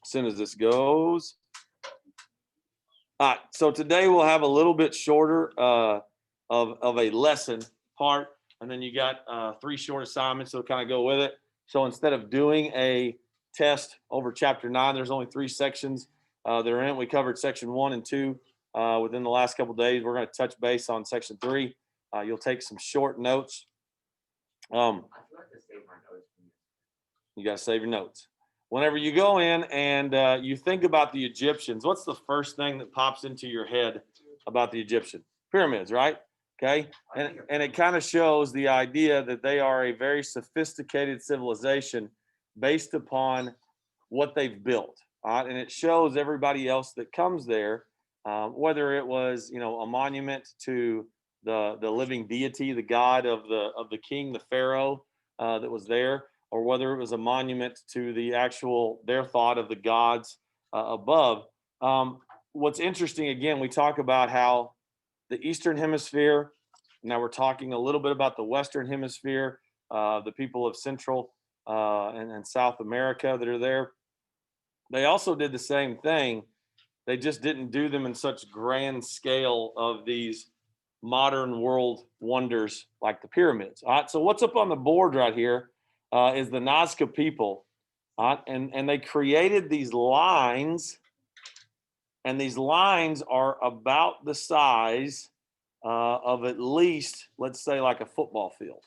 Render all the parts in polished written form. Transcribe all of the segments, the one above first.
as soon as this goes. All right, so today we'll have a little bit shorter of a lesson part, and then you got 3 short assignments that'll kind of go with it. So instead of doing a test over chapter 9, there's only 3 sections that are in it. We covered section 1 and 2 within the last couple of days. We're going to touch base on section 3. You'll take some short notes. You got to save your notes. Whenever you go in and you think about the Egyptians, what's the first thing that pops into your head about the Egyptian? Pyramids, right? Okay. And it kind of shows the idea that they are a very sophisticated civilization based upon what they've built. And it shows everybody else that comes there, whether it was, a monument to the living deity, the god of the king, the pharaoh that was there, or whether it was a monument to their thought of the gods above. What's interesting, again, we talk about how the Eastern Hemisphere, now we're talking a little bit about the Western Hemisphere, the people of Central and South America that are there. They also did the same thing. They just didn't do them in such grand scale of these modern world wonders like the pyramids. All right, so what's up on the board right here is the Nazca people, and they created these lines, and these lines are about the size of at least, let's say, like a football field.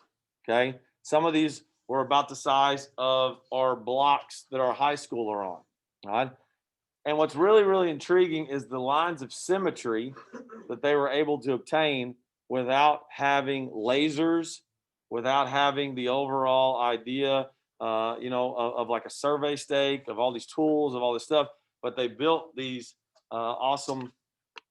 Okay, some of these were about the size of our blocks that our high school are on. All right, and what's really, really intriguing is the lines of symmetry that they were able to obtain without having lasers, without having the overall idea, of like a survey stake, of all these tools, of all this stuff. But they built these awesome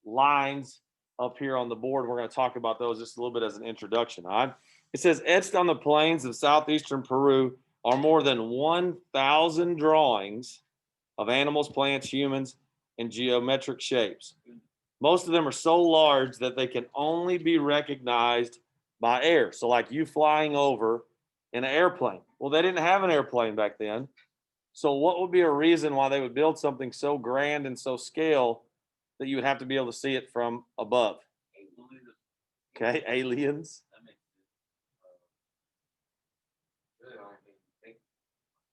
lines up here on the board. We're going to talk about those just a little bit as an introduction. All right. It says, etched on the plains of southeastern Peru are more than 1,000 drawings of animals, plants, humans, in geometric shapes. Most of them are so large that they can only be recognized by air. So like you flying over in an airplane. Well, they didn't have an airplane back then. So what would be a reason why they would build something so grand and so scale that you would have to be able to see it from above? Okay, aliens.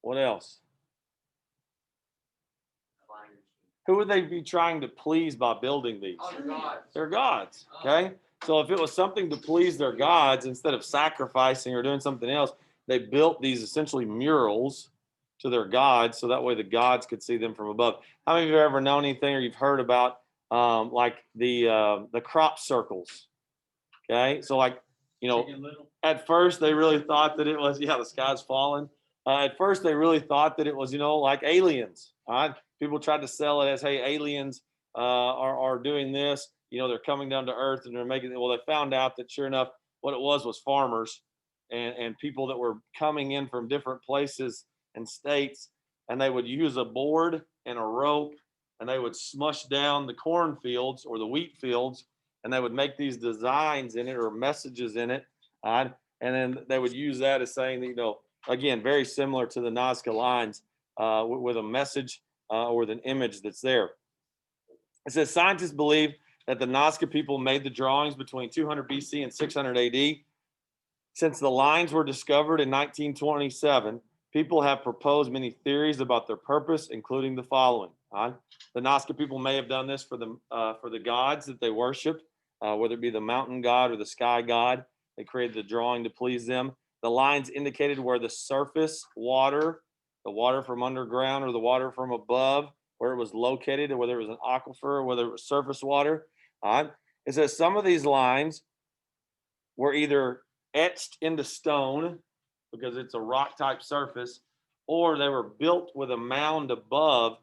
What else? Who would they be trying to please by building these? Their gods. Okay. So if it was something to please their gods, instead of sacrificing or doing something else, they built these essentially murals to their gods, so that way the gods could see them from above. How many of you have ever known anything or you've heard about like the crop circles? Okay. So like, at first they really thought that it was, the sky's falling. At first they really thought that it was, like aliens. All right. People tried to sell it as, hey, aliens are doing this. They're coming down to Earth and they're making it. Well, they found out that sure enough, what it was farmers and people that were coming in from different places and states, and they would use a board and a rope, and they would smush down the cornfields or the wheat fields, and they would make these designs in it or messages in it, and then they would use that as saying that, again, very similar to the Nazca lines with a message or with an image that's there. It says scientists believe that the Nazca people made the drawings between 200 BC and 600 AD. Since the lines were discovered in 1927, people have proposed many theories about their purpose, including the following. The Nazca people may have done this for the gods that they worship, whether it be the mountain god or the sky god. They created the drawing to please them. The lines indicated where the surface water, the water from underground or the water from above, where it was located, or whether it was an aquifer or whether it was surface water. It says some of these lines were either etched into stone because it's a rock type surface, or they were built with a mound above.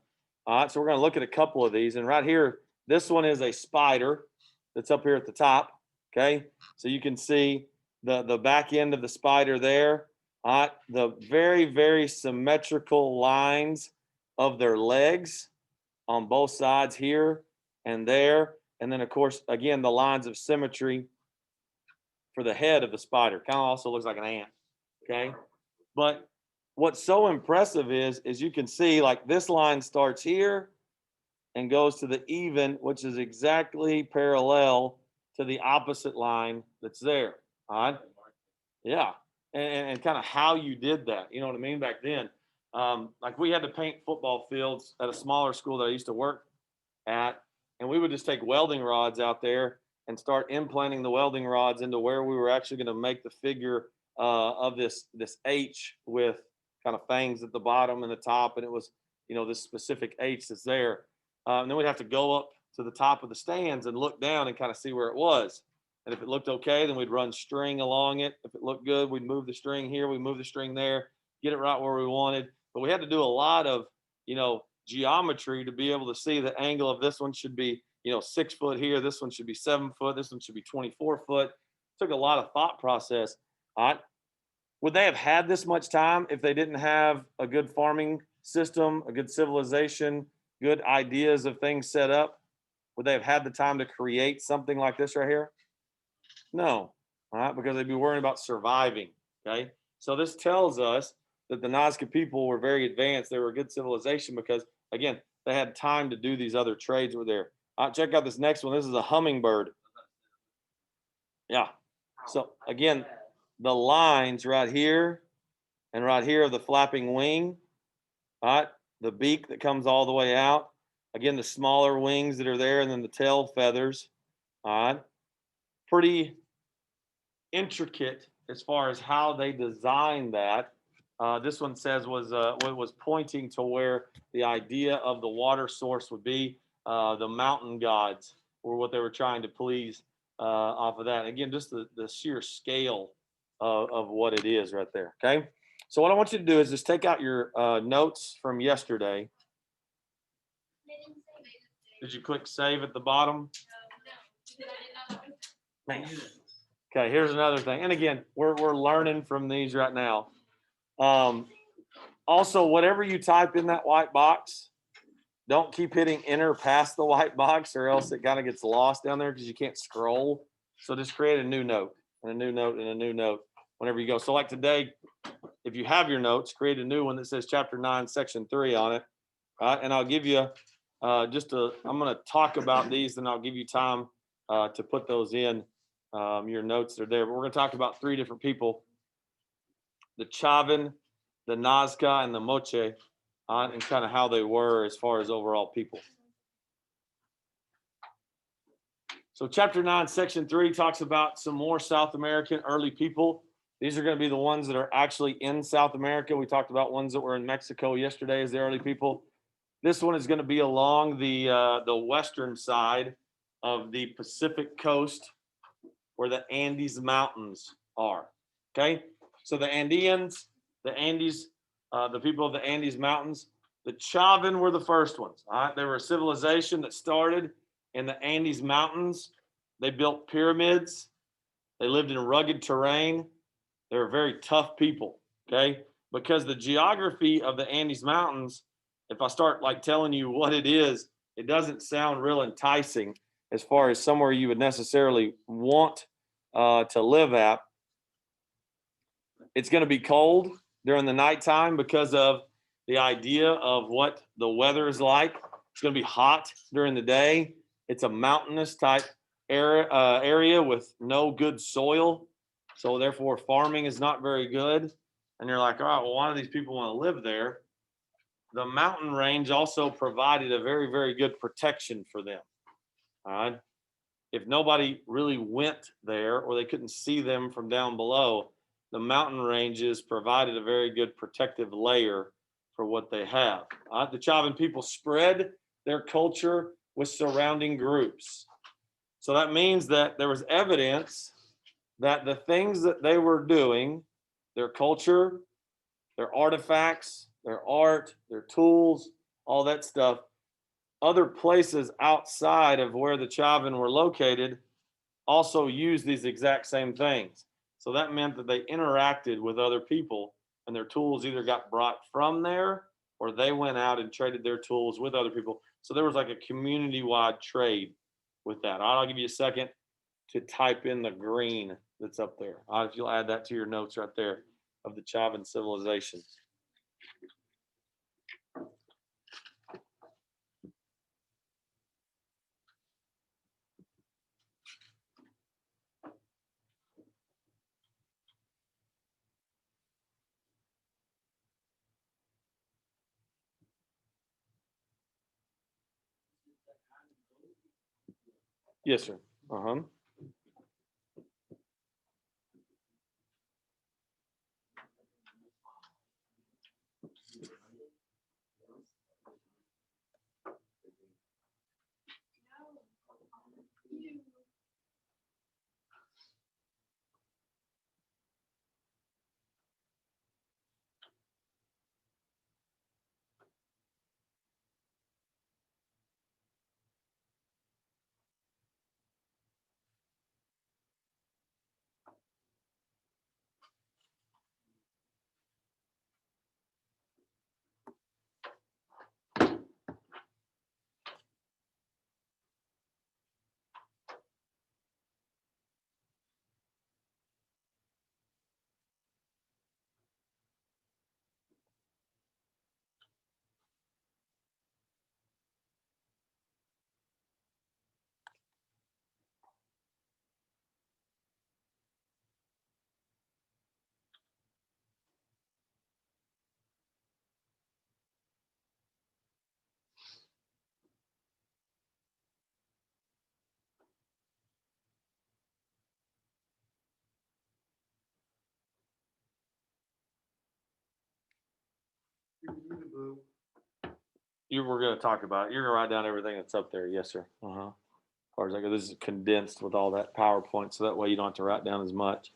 So we're going to look at a couple of these. And right here, this one is a spider that's up here at the top. Okay. So you can see the back end of the spider there. The very, very symmetrical lines of their legs on both sides here and there. And then, of course, again, the lines of symmetry for the head of the spider. Kind of also looks like an ant. Okay. But what's so impressive is you can see like this line starts here and goes to the even, which is exactly parallel to the opposite line that's there. All right. Yeah. And kind of how you did that. You know what I mean? Back then, like we had to paint football fields at a smaller school that I used to work at, and we would just take welding rods out there and start implanting the welding rods into where we were actually going to make the figure of this H with kind of fangs at the bottom and the top, and it was this specific H that's there. And then we'd have to go up to the top of the stands and look down and kind of see where it was. And if it looked okay, then we'd run string along it. If it looked good, we'd move the string here, we move the string there, get it right where we wanted. But we had to do a lot of geometry to be able to see the angle of this one should be 6 foot here, this one should be 7 foot, this one should be 24 foot. Took a lot of thought process. All right. Would they have had this much time if they didn't have a good farming system, a good civilization, good ideas of things set up? Would they have had the time to create something like this right here? No. All right, because they'd be worrying about surviving. Okay. So this tells us that the Nazca people were very advanced. They were a good civilization because, again, they had time to do these other trades over there. Check out this next one. This is a hummingbird. Yeah. So again, the lines right here and right here of the flapping wing, right? The beak that comes all the way out. Again, the smaller wings that are there, and then the tail feathers. All right. Pretty intricate as far as how they designed that. This one says was pointing to where the idea of the water source would be. The mountain gods were what they were trying to please off of that. Again, just the sheer scale of what it is right there. Okay. So what I want you to do is just take out your notes from yesterday. Did you click save at the bottom? Man. Okay, here's another thing. And again, we're learning from these right now. Also, whatever you type in that white box, don't keep hitting enter past the white box, or else it kind of gets lost down there because you can't scroll. So just create a new note and a new note and a new note whenever you go. So like today, if you have your notes, create a new one that says chapter 9, section 3 on it. And I'll give you I'm going to talk about these, and I'll give you time to put those in. Your notes are there, but we're going to talk about 3 different people: the Chavin, the Nazca, and the Moche, and kind of how they were as far as overall people. So chapter 9, section 3 talks about some more South American early people. These are going to be the ones that are actually in South America. We talked about ones that were in Mexico yesterday as the early people. This one is going to be along the western side of the Pacific coast, where the Andes Mountains are. Okay, so the Andeans, the Andes, the people of the Andes Mountains, the Chavin were the first ones. All right, they were a civilization that started in the Andes Mountains. They built pyramids. They lived in rugged terrain. They were very tough people. Okay, because the geography of the Andes Mountains, if I start like telling you what it is, it doesn't sound real enticing as far as somewhere you would necessarily want to live at. It's going to be cold during the nighttime because of the idea of what the weather is like. It's going to be hot during the day. It's a mountainous type area with no good soil. So therefore, farming is not very good. And you're like, all right, well, why do these people want to live there? The mountain range also provided a very, very good protection for them. All right. If nobody really went there, or they couldn't see them from down below, the mountain ranges provided a very good protective layer for what they have. The Chavin people spread their culture with surrounding groups. So that means that there was evidence that the things that they were doing, their culture, their artifacts, their art, their tools, all that stuff, other places outside of where the Chavin were located also used these exact same things. So that meant that they interacted with other people, and their tools either got brought from there, or they went out and traded their tools with other people. So there was like a community-wide trade with that. I'll give you a second to type in the green that's up there. If you'll add that to your notes right there of the Chavin civilization. Yes, sir. Uh-huh. You were going to talk about it. You're going to write down everything that's up there. Yes, sir. Uh-huh. As far as I go, this is condensed with all that PowerPoint, so that way you don't have to write down as much.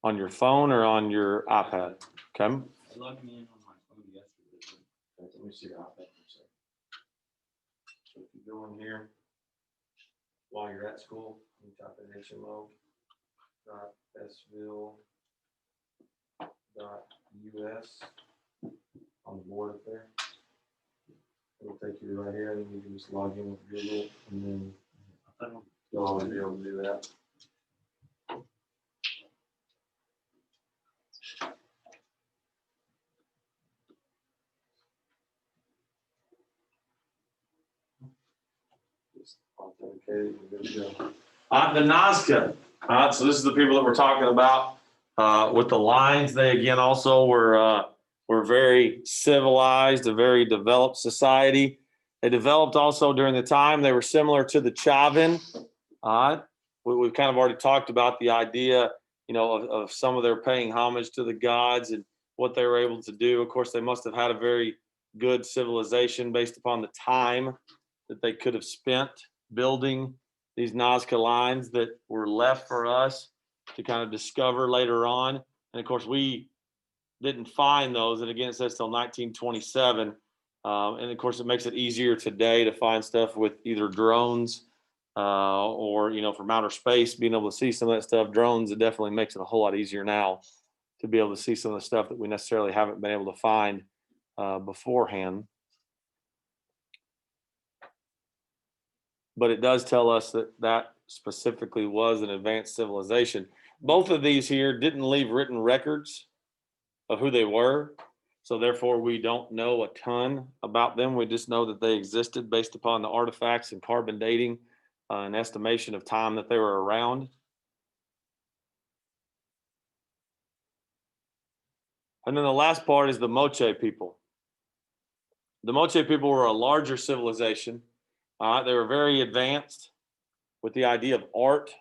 On your phone or on your iPad? Okay. I logged me in on my phone yesterday. Let me see your iPad for a second. So if you go in here while you're at school, you type in HMO.sville.us on the board up there. It'll take you to right here, and then you can just log in with Google, and then you'll always be able to do that. Just authenticated, and good to go. The Nazca. So this is the people that we're talking about with the lines. They again also were very civilized, a very developed society. They developed also during the time they were similar to the Chavin. We've kind of already talked about the idea, of some of their paying homage to the gods and what they were able to do. Of course, they must have had a very good civilization based upon the time that they could have spent building these Nazca lines that were left for us to kind of discover later on. And of course, we didn't find those. And again, it says till 1927. And of course, it makes it easier today to find stuff with either drones or, from outer space, being able to see some of that stuff. Drones, it definitely makes it a whole lot easier now to be able to see some of the stuff that we necessarily haven't been able to find beforehand. But it does tell us that specifically was an advanced civilization. Both of these here didn't leave written records of who they were. So therefore, we don't know a ton about them. We just know that they existed based upon the artifacts and carbon dating, an estimation of time that they were around. And then the last part is the Moche people. The Moche people were a larger civilization. They were very advanced with the idea of art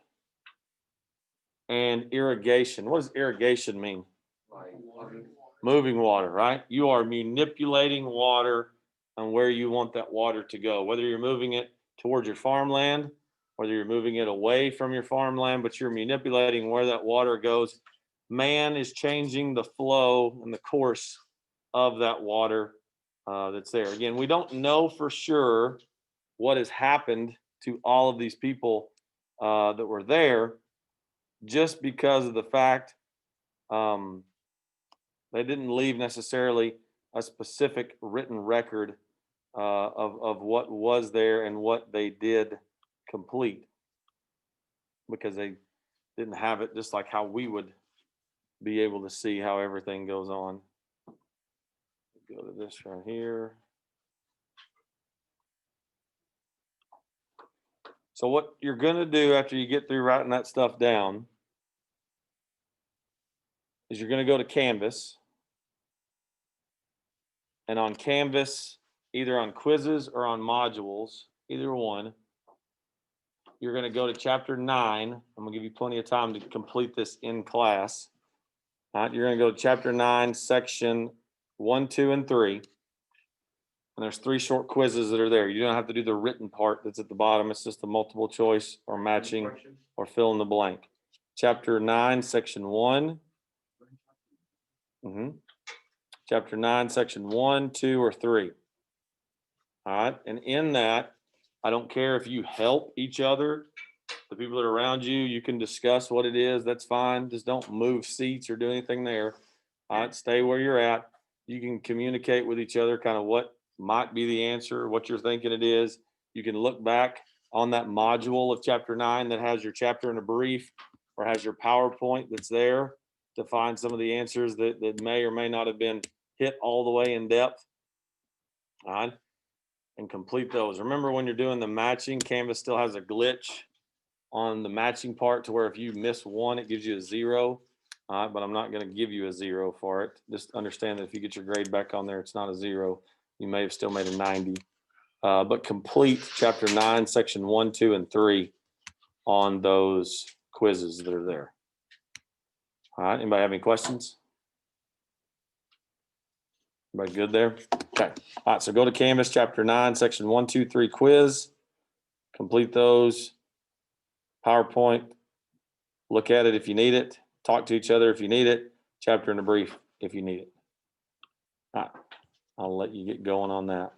and irrigation. What does irrigation mean? Moving water, right? You are manipulating water and where you want that water to go, whether you're moving it towards your farmland, whether you're moving it away from your farmland, but you're manipulating where that water goes. Man is changing the flow and the course of that water that's there. Again, we don't know for sure what has happened to all of these people that were there, just because of the fact they didn't leave necessarily a specific written record of what was there and what they did complete, because they didn't have it just like how we would be able to see how everything goes on. Go to this right here. So what you're going to do after you get through writing that stuff down is you're going to go to Canvas. And on Canvas, either on quizzes or on modules, either one, you're gonna go to chapter 9. I'm gonna give you plenty of time to complete this in class. All right, you're gonna go to chapter 9, section 1, 2, and 3. And there's 3 short quizzes that are there. You don't have to do the written part that's at the bottom. It's just the multiple choice or matching or fill in the blank. Chapter 9, section 1. Chapter 9, section 1, 2, or 3. All right, and in that, I don't care if you help each other, the people that are around you, you can discuss what it is, that's fine. Just don't move seats or do anything there. All right, stay where you're at. You can communicate with each other, kind of what might be the answer, what you're thinking it is. You can look back on that module of chapter 9 that has your chapter in a brief or has your PowerPoint that's there to find some of the answers that may or may not have been hit all the way in depth. All right, and complete those. Remember, when you're doing the matching, Canvas still has a glitch on the matching part to where if you miss one, it gives you a 0. But I'm not going to give you a 0 for it. Just understand that if you get your grade back on there, it's not a 0. You may have still made a 90. But complete chapter 9, section 1, 2, and 3 on those quizzes that are there. All right, anybody have any questions? Everybody good there? Okay. All right, so go to Canvas chapter 9, section 1, 2, 3 quiz. Complete those. PowerPoint. Look at it if you need it. Talk to each other if you need it. Chapter in a brief if you need it. All right, I'll let you get going on that.